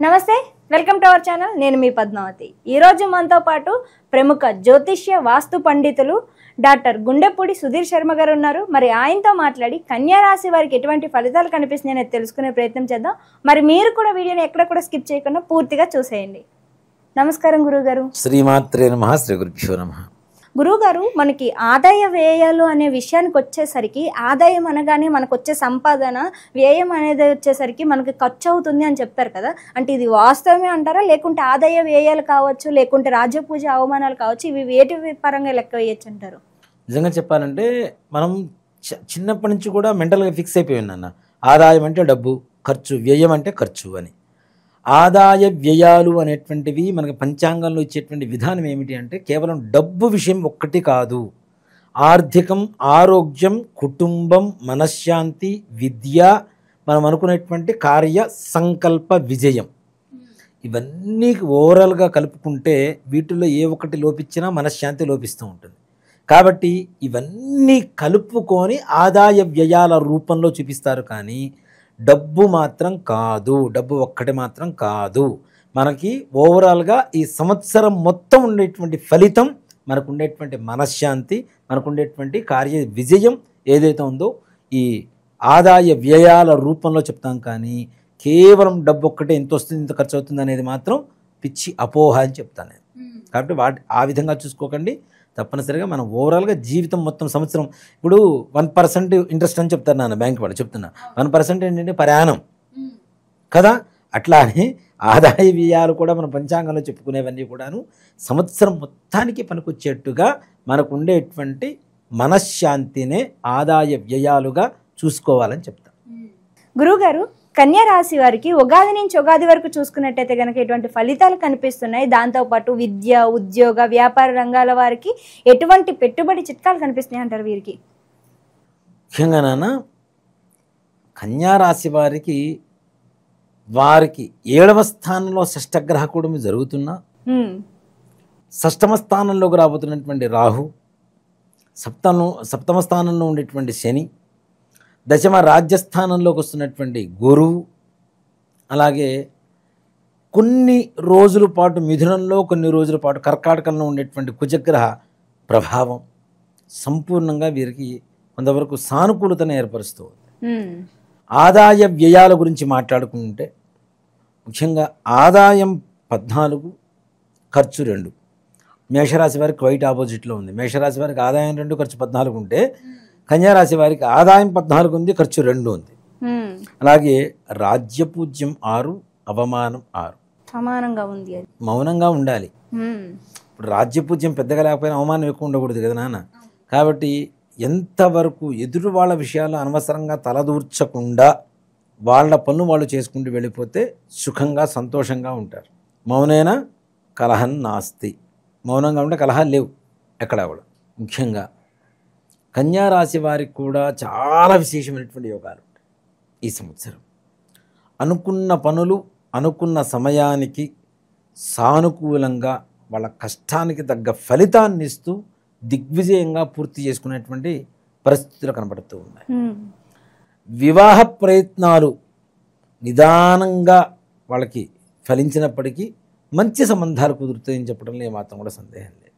నమస్తే, welcome to our channel. నేను మీ పద్మావతి. ఈరోజు మనతో పాటు ప్రముఖ జ్యోతిష్య వాస్తు పండితులు డాక్టర్ గుండెపూడి సుధీర్ శర్మ గారు ఉన్నారు. మరి ఆయనతో మాట్లాడి కన్యా రాశి వారికి ఎటువంటి ఫలితాలు కనిపిస్తున్నాయో తెలుసుకునే ప్రయత్నం చేద్దాం. మరి మీరు కూడా వీడియోని ఎక్కడ కూడా స్కిప్ చేయకుండా పూర్తిగా చూసేయండి. నమస్కారం గురువుగారు. శ్రీమాత్రే నమః. శ్రీ గురుభ్యో నమః. గురువుగారు, మనకి ఆదాయ వ్యయాలు అనే విషయానికి వచ్చేసరికి ఆదాయం అనగానే మనకు వచ్చే సంపాదన, వ్యయం అనేది వచ్చేసరికి మనకి ఖర్చు అవుతుంది అని చెప్తారు కదా. అంటే ఇది వాస్తవమే అంటారా, లేకుంటే ఆదాయ వ్యయాలు కావచ్చు, లేకుంటే రాజ్యపూజ అవమానాలు కావచ్చు, ఇవి వేటి పరంగా లెక్క వేయచ్చు అంటారు? నిజంగా చెప్పాలంటే మనం చిన్నప్పటి నుంచి కూడా మెంటల్గా ఫిక్స్ అయిపోయి ఉన్నాను. ఆదాయం అంటే డబ్బు, ఖర్చు, వ్యయం అంటే ఖర్చు అని. ఆదాయ వ్యయాలు అనేటువంటివి మనకి పంచాంగంలో ఇచ్చేటువంటి విధానం ఏమిటి అంటే కేవలం డబ్బు విషయం ఒక్కటి కాదు. ఆర్థికం, ఆరోగ్యం, కుటుంబం, మనశ్శాంతి, విద్య, మనం అనుకునేటువంటి కార్య సంకల్ప విజయం, ఇవన్నీ ఓవరాల్గా కలుపుకుంటే వీటిల్లో ఏ ఒక్కటి లోపించినా మనశ్శాంతి లోపిస్తూ ఉంటుంది. కాబట్టి ఇవన్నీ కలుపుకొని ఆదాయ వ్యయాల రూపంలో చూపిస్తారు. కానీ డబ్బు మాత్రం కాదు, డబ్బు ఒక్కటి మాత్రం కాదు. మనకి ఓవరాల్గా ఈ సంవత్సరం మొత్తం ఉండేటువంటి ఫలితం, మనకు ఉండేటువంటి మనశ్శాంతి, మనకు ఉండేటువంటి కార్య విజయం ఏదైతే ఉందో ఈ ఆదాయ వ్యయాల రూపంలో చెప్తాం. కానీ కేవలం డబ్బు ఒక్కటే ఎంత వస్తుంది, ఇంత ఖర్చు అవుతుంది అనేది మాత్రం పిచ్చి అపోహ అని చెప్తాను నేను. కాబట్టి ఆ విధంగా చూసుకోకండి. తప్పనిసరిగా మనం ఓవరాల్గా జీవితం మొత్తం సంవత్సరం, ఇప్పుడు 1% ఇంట్రెస్ట్ అని చెప్తారు నాన్న, బ్యాంక్ వాళ్ళు చెప్తున్నా. 1% ఏంటంటే ప్రయాణం కదా. అట్లానే ఆదాయ వ్యయాలు కూడా మన పంచాంగంలో చెప్పుకునేవన్నీ కూడాను సంవత్సరం మొత్తానికి పనికొచ్చేట్టుగా మనకు ఉండేటువంటి మనశ్శాంతినే ఆదాయ వ్యయాలుగా చూసుకోవాలని చెప్తాం. గురువుగారు, కన్యా రాశి వారికి ఉగాది నుంచి ఉగాది వరకు చూసుకున్నట్టయితే కనుక ఎటువంటి ఫలితాలు కనిపిస్తున్నాయి? దాంతోపాటు విద్య, ఉద్యోగ, వ్యాపార రంగాల వారికి ఎటువంటి పెట్టుబడి చిట్కాలు కనిపిస్తున్నాయి అంటారు వీరికి? ముఖ్యంగా నాన్న, కన్యా రాశి వారికి 7వ స్థానంలో షష్టగ్రహ కూడమి జరుగుతున్నా, 6వ స్థానంలోకి రాబోతున్నటువంటి రాహు, సప్తమ స్థానంలో ఉండేటువంటి శని, దశమ రాజ్యస్థానంలోకి వస్తున్నటువంటి గురువు, అలాగే కొన్ని రోజుల పాటు మిథునంలో, కొన్ని రోజుల పాటు కర్కాటకంలో ఉండేటువంటి కుజగ్రహ ప్రభావం సంపూర్ణంగా వీరికి కొంతవరకు సానుకూలతను ఏర్పరుస్తూ ఉంది. ఆదాయ వ్యయాల గురించి మాట్లాడుకుంటే ముఖ్యంగా ఆదాయం 14, ఖర్చు 2. మేషరాశి వారికి క్వైట్ ఆపోజిట్లో ఉంది. మేషరాశి వారికి ఆదాయం 2, ఖర్చు 14 ఉంటే కన్యారాశి వారికి ఆదాయం 14 ఉంది, ఖర్చు 2 ఉంది. అలాగే రాజ్యపూజ్యం 6, అవమానం 6. సమానంగా ఉంది. మౌనంగా ఉండాలి. ఇప్పుడు రాజ్యపూజ్యం పెద్దగా లేకపోయినా అవమానం ఎక్కువ ఉండకూడదు కదా నాన్న. కాబట్టి ఎంతవరకు ఎదురు వాళ్ళ విషయాలు అనవసరంగా తలదూర్చకుండా వాళ్ళ పనులు వాళ్ళు చేసుకుంటూ వెళ్ళిపోతే సుఖంగా సంతోషంగా ఉంటారు. మౌనేన కలహం నాస్తి. మౌనంగా ఉంటే కలహాలు లేవు ఎక్కడా కూడా. ముఖ్యంగా కన్యారాశి వారికి కూడా చాలా విశేషమైనటువంటి యోగాలు ఉంటాయి ఈ సంవత్సరం. అనుకున్న పనులు అనుకున్న సమయానికి సానుకూలంగా వాళ్ళ కష్టానికి తగ్గ ఫలితాన్ని ఇస్తూ దిగ్విజయంగా పూర్తి చేసుకునేటువంటి పరిస్థితులు కనబడుతూ ఉన్నాయి. వివాహ ప్రయత్నాలు నిదానంగా వాళ్ళకి ఫలించినప్పటికీ మంచి సంబంధాలు కుదురుతాయని చెప్పడంలో ఏమాత్రం కూడా సందేహం లేదు.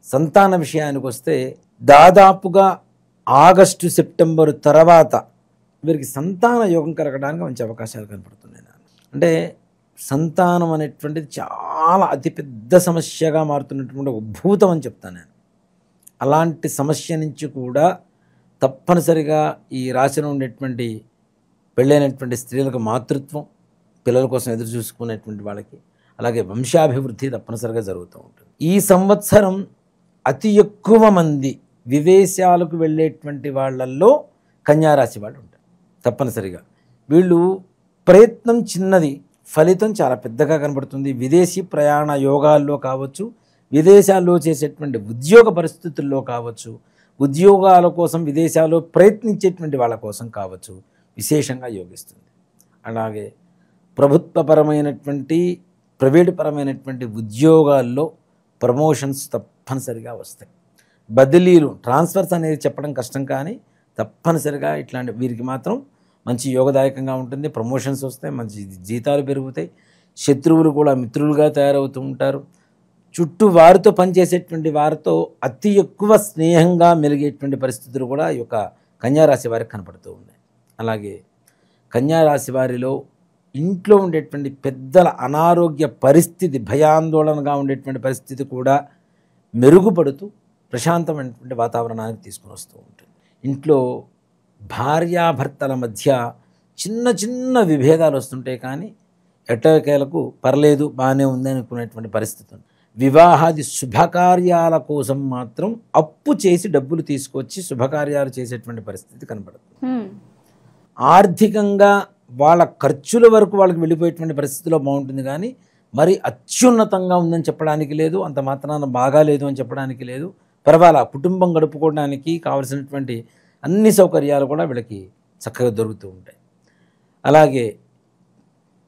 సంతాన విషయానికి వస్తే దాదాపుగా ఆగస్టు, సెప్టెంబరు తర్వాత వీరికి సంతాన యోగం కలగడానికి మంచి అవకాశాలు కనపడుతున్నాయి. అంటే సంతానం అనేటువంటిది చాలా అతిపెద్ద సమస్యగా మారుతున్నటువంటి ఉద్భూతం అని చెప్తాను నేను. అలాంటి సమస్య నుంచి కూడా తప్పనిసరిగా ఈ రాశిలో ఉండేటువంటి పెళ్ళైనటువంటి స్త్రీలకు మాతృత్వం, పిల్లల కోసం ఎదురు చూసుకునేటువంటి వాళ్ళకి, అలాగే వంశాభివృద్ధి తప్పనిసరిగా జరుగుతూ ఉంటుంది. ఈ సంవత్సరం అతి ఎక్కువ మంది విదేశాలకు వెళ్ళేటువంటి వాళ్ళల్లో కన్యారాశి వాళ్ళు ఉంటారు. తప్పనిసరిగా వీళ్ళు ప్రయత్నం చిన్నది, ఫలితం చాలా పెద్దగా కనబడుతుంది. విదేశీ ప్రయాణ యోగాల్లో కావచ్చు, విదేశాల్లో చేసేటువంటి ఉద్యోగ పరిస్థితుల్లో కావచ్చు, ఉద్యోగాల కోసం విదేశాల్లో ప్రయత్నించేటువంటి వాళ్ళ కోసం కావచ్చు విశేషంగా యోగిస్తుంది. అలాగే ప్రభుత్వపరమైనటువంటి, ప్రైవేటు పరమైనటువంటి ఉద్యోగాల్లో ప్రమోషన్స్ తప్పనిసరిగా వస్తాయి. బదిలీలు, ట్రాన్స్ఫర్స్ అనేది చెప్పడం కష్టం, కానీ తప్పనిసరిగా ఇట్లాంటి వీరికి మాత్రం మంచి యోగదాయకంగా ఉంటుంది, ప్రమోషన్స్ వస్తాయి, మంచి జీతాలు పెరుగుతాయి, శత్రువులు కూడా మిత్రులుగా తయారవుతూ ఉంటారు. చుట్టూ వారితో పనిచేసేటువంటి వారితో అతి ఎక్కువ స్నేహంగా మెలిగేటువంటి పరిస్థితులు కూడా ఈ యొక్క కన్యారాశి వారికి కనపడుతూ ఉన్నాయి. అలాగే కన్యారాశి వారిలో ఇంట్లో ఉండేటువంటి పెద్దల అనారోగ్య పరిస్థితి, భయాందోళనగా ఉండేటువంటి పరిస్థితి కూడా మెరుగుపడుతూ ప్రశాంతమైనటువంటి వాతావరణానికి తీసుకుని వస్తూ ఉంటుంది. ఇంట్లో భార్యాభర్తల మధ్య చిన్న చిన్న విభేదాలు వస్తుంటాయి, కానీ ఎట్టకేలకు పర్లేదు బాగానే ఉంది అనుకునేటువంటి పరిస్థితి ఉంది. వివాహాది శుభకార్యాల కోసం మాత్రం అప్పు చేసి డబ్బులు తీసుకొచ్చి శుభకార్యాలు చేసేటువంటి పరిస్థితి కనపడుతుంది. ఆర్థికంగా వాళ్ళ ఖర్చుల వరకు వాళ్ళకి వెళ్ళిపోయేటువంటి పరిస్థితిలో బాగుంటుంది, కానీ మరి అత్యున్నతంగా ఉందని చెప్పడానికి లేదు, అంత మాత్రాన బాగా లేదు అని చెప్పడానికి లేదు. పర్వాలా, కుటుంబం గడుపుకోవడానికి కావలసినటువంటి అన్ని సౌకర్యాలు కూడా వీళ్ళకి చక్కగా దొరుకుతూ ఉంటాయి. అలాగే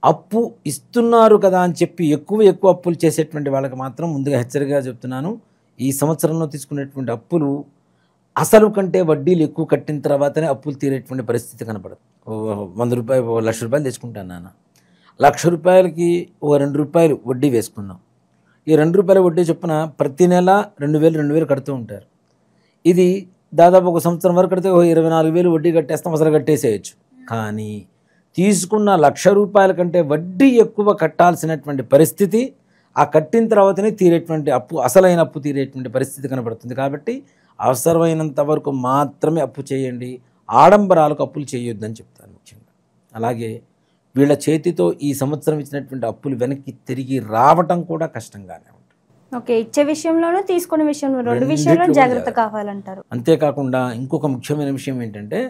అప్పు ఇస్తున్నారు కదా అని చెప్పి ఎక్కువ అప్పులు చేసేటువంటి వాళ్ళకి మాత్రం ముందుగా హెచ్చరికగా చెప్తున్నాను, ఈ సంవత్సరంలో తీసుకునేటువంటి అప్పులు అసలు కంటే వడ్డీలు ఎక్కువ కట్టిన తర్వాతనే అప్పులు తీరేటువంటి పరిస్థితి కనపడదు. 100 రూపాయలు, 1 లక్ష రూపాయలు తెచ్చుకుంటాను నాన్న, 1 లక్ష రూపాయలకి 2 రూపాయలు వడ్డీ వేసుకున్నాం. ఈ 2 రూపాయల వడ్డీ చొప్పున ప్రతి నెల 2000 కడుతూ ఉంటారు. ఇది దాదాపు ఒక సంవత్సరం వరకు కడితే 24,000 వడ్డీ కట్టేస్తాం, అసలు కట్టేసేయచ్చు. కానీ తీసుకున్న 1 లక్ష రూపాయల కంటే వడ్డీ ఎక్కువ కట్టాల్సినటువంటి పరిస్థితి, ఆ కట్టిన తర్వాతనే తీరేటువంటి అప్పు, అసలైన అప్పు తీరేటువంటి పరిస్థితి కనబడుతుంది. కాబట్టి అవసరమైనంత వరకు మాత్రమే అప్పు చేయండి, ఆడంబరాలకు అప్పులు చేయొద్దని చెప్తాను ముఖ్యంగా. అలాగే వీళ్ళ చేతితో ఈ సంవత్సరం ఇచ్చినటువంటి అప్పులు వెనక్కి తిరిగి రావటం కూడా కష్టంగానే ఉంటుంది. ఓకే, ఇచ్చే విషయంలోనూ తీసుకునే విషయంలో రెండు విషయాల్లో జాగ్రత్త కావాలంటారు. అంతేకాకుండా ఇంకొక ముఖ్యమైన విషయం ఏంటంటే,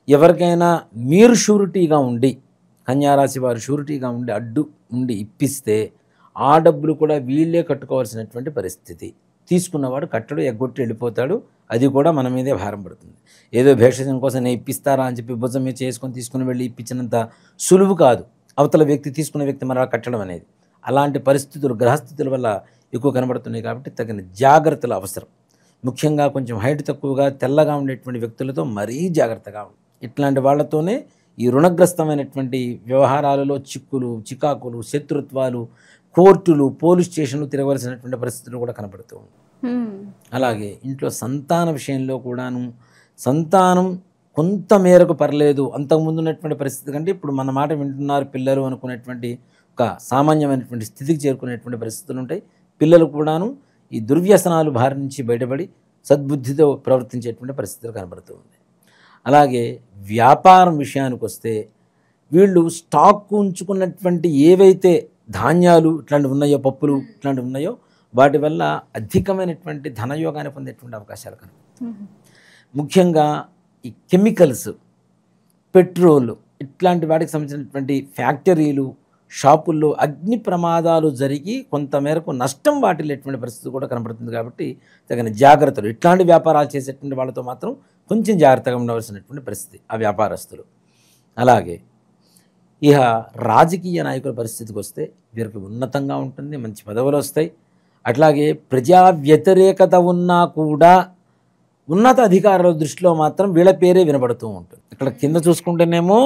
ఎవరికైనా మీరు షూరిటీగా ఉండి, కన్యారాశి వారు షూరిటీగా ఉండి అడ్డు ఉండి ఇప్పిస్తే ఆ డబ్బులు కూడా వీళ్ళే కట్టుకోవాల్సినటువంటి పరిస్థితి. తీసుకున్నవాడు కట్టడు, ఎగ్గొట్టి వెళ్ళిపోతాడు, అది కూడా మన మీదే భారం పడుతుంది. ఏదో భేషజం కోసం నేను ఇప్పిస్తారా అని చెప్పి భుజం మీద చేసుకొని తీసుకుని వెళ్ళి ఇప్పించినంత సులువు కాదు అవతల వ్యక్తి, తీసుకున్న వ్యక్తి మరలా కట్టడం అనేది. అలాంటి పరిస్థితులు గ్రహస్థితుల వల్ల ఎక్కువ కనబడుతున్నాయి. కాబట్టి తగిన జాగ్రత్తలు అవసరం. ముఖ్యంగా కొంచెం హైట్ తక్కువగా తెల్లగా ఉండేటువంటి వ్యక్తులతో మరీ జాగ్రత్తగా ఉంది. ఇట్లాంటి వాళ్ళతోనే ఈ రుణగ్రస్తమైనటువంటి వ్యవహారాలలో చిక్కులు, చికాకులు, శత్రుత్వాలు, కోర్టులు, పోలీస్ స్టేషన్లు తిరగవలసినటువంటి పరిస్థితులు కూడా కనబడుతూ ఉంది. అలాగే ఇంట్లో సంతాన విషయంలో కూడాను సంతానం కొంత మేరకు పర్లేదు, అంతకుముందు ఉన్నటువంటి పరిస్థితి కంటే ఇప్పుడు మన మాట వింటున్నారు పిల్లలు అనుకునేటువంటి ఒక సామాన్యమైనటువంటి స్థితికి చేరుకునేటువంటి పరిస్థితులు ఉంటాయి. పిల్లలు కూడాను ఈ దుర్వ్యసనాలు బారి నుంచి బయటపడి సద్బుద్ధితో ప్రవర్తించేటువంటి పరిస్థితులు కనబడుతూ ఉంది. అలాగే వ్యాపారం విషయానికి వస్తే వీళ్ళు స్టాక్ ఉంచుకున్నటువంటి ఏవైతే ధాన్యాలు ఇట్లాంటివి ఉన్నాయో, పప్పులు ఇట్లాంటివి ఉన్నాయో, వాటి వల్ల అధికమైనటువంటి ధనయోగాన్ని పొందేటువంటి అవకాశాలు కనబడుతుంది. ముఖ్యంగా ఈ కెమికల్స్, పెట్రోల్ ఇట్లాంటి వాటికి సంబంధించినటువంటి ఫ్యాక్టరీలు, షాపుల్లో అగ్ని ప్రమాదాలు జరిగి కొంతమేరకు నష్టం వాటిల్లేటువంటి పరిస్థితి కూడా కనబడుతుంది. కాబట్టి తగిన జాగ్రత్తలు, ఇట్లాంటి వ్యాపారాలు చేసేటువంటి వాళ్ళతో మాత్రం కొంచెం జాగ్రత్తగా ఉండవలసినటువంటి పరిస్థితి ఆ వ్యాపారస్తులు. అలాగే ఇక రాజకీయ నాయకుల పరిస్థితికి వస్తే వీరికి ఉన్నతంగా ఉంటుంది, మంచి పదవులు వస్తాయి. అట్లాగే ప్రజా వ్యతిరేకత ఉన్నా కూడా ఉన్నత అధికారుల దృష్టిలో మాత్రం వీళ్ళ పేరే వినబడుతూ ఉంటుంది. ఇక్కడ కింద చూసుకుంటేనేమో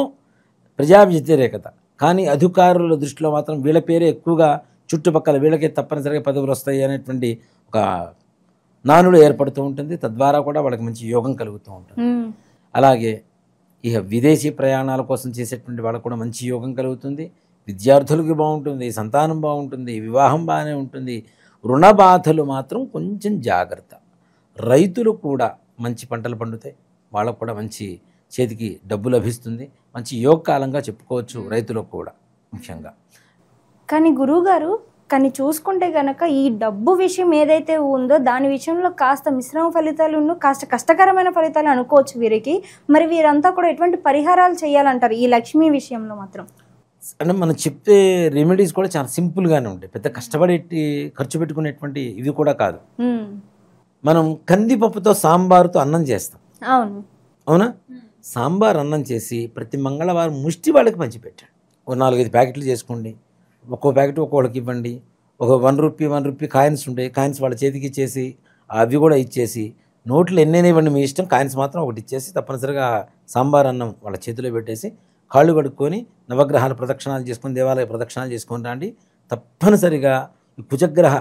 ప్రజా వ్యతిరేకత, కానీ అధికారుల దృష్టిలో మాత్రం వీళ్ళ పేరే ఎక్కువగా చుట్టుపక్కల వీళ్ళకే తప్పనిసరిగా పదవులు వస్తాయి అనేటువంటి ఒక నానుడు ఏర్పడుతూ ఉంటుంది. తద్వారా కూడా వాళ్ళకి మంచి యోగం కలుగుతూ ఉంటుంది. అలాగే ఇక విదేశీ ప్రయాణాల కోసం చేసేటువంటి వాళ్ళకు కూడా మంచి యోగం కలుగుతుంది. విద్యార్థులకి బాగుంటుంది, సంతానం బాగుంటుంది, వివాహం బాగానే ఉంటుంది. రుణ బాధలు మాత్రం కొంచెం జాగ్రత్త. రైతులు కూడా మంచి పంటలు పండుతాయి, వాళ్ళకు కూడా మంచి చేతికి డబ్బు లభిస్తుంది. మంచి యోగకాలంగా చెప్పుకోవచ్చు రైతులకు కూడా ముఖ్యంగా. కానీ గురువుగారు, కానీ చూసుకుంటే కనుక ఈ డబ్బు విషయం ఏదైతే ఉందో దాని విషయంలో కాస్త మిశ్రమ ఫలితాలు, కాస్త కష్టకరమైన ఫలితాలు అనుకోవచ్చు వీరికి. మరి వీరంతా కూడా ఎటువంటి పరిహారాలు చేయాలంటారు ఈ లక్ష్మీ విషయంలో మాత్రం? అంటే మనం చెప్తే రెమెడీస్ కూడా చాలా సింపుల్గానే ఉంటాయి, పెద్ద కష్టపడి ఖర్చు పెట్టుకునేటువంటి ఇవి కూడా కాదు. మనం కందిపప్పుతో సాంబారుతో అన్నం చేస్తాం, అవునా? సాంబార్ అన్నం చేసి ప్రతి మంగళవారం ముష్టి వాళ్ళకి పంచిపెట్టండి. ఒక 4-5 ప్యాకెట్లు చేసుకోండి, ఒక్కో ప్యాకెట్ ఒక్కోళ్ళకి ఇవ్వండి. ఒక 1 రూపీ కాయిన్స్ ఉంటాయి, కాయిన్స్ వాళ్ళ చేతికి ఇచ్చేసి అవి కూడా ఇచ్చేసి నోట్లు ఎన్నైనా ఇవ్వండి మీ ఇష్టం, కాయిన్స్ మాత్రం ఒకటి ఇచ్చేసి తప్పనిసరిగా సాంబార్ అన్నం వాళ్ళ చేతిలో పెట్టేసి కాళ్ళు కడుక్కొని నవగ్రహాల ప్రదక్షిణాలు చేసుకొని దేవాలయ ప్రదక్షిణాలు చేసుకొని రండి. తప్పనిసరిగా ఈ కుజగ్రహ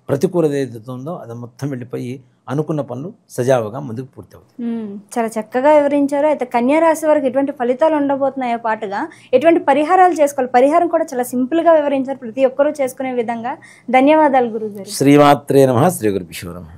ప్రతికూలత ఏదైతే ఉందో అది మొత్తం వెళ్ళిపోయి అనుకున్న పనులు సజావుగా ముందుకు పూర్తవుతాయి. చాలా చక్కగా వివరించారు. అయితే కన్యా రాశి వారికి ఎటువంటి ఫలితాలు ఉండబోతున్నాయో పాటుగా ఎటువంటి పరిహారాలు చేసుకోవాలి, పరిహారం కూడా చాలా సింపుల్గా వివరించారు, ప్రతి ఒక్కరూ చేసుకునే విధంగా. ధన్యవాదాలు గురుగారు. శ్రీమాత్రే నమః. శ్రీ గురుభ్యో నమః.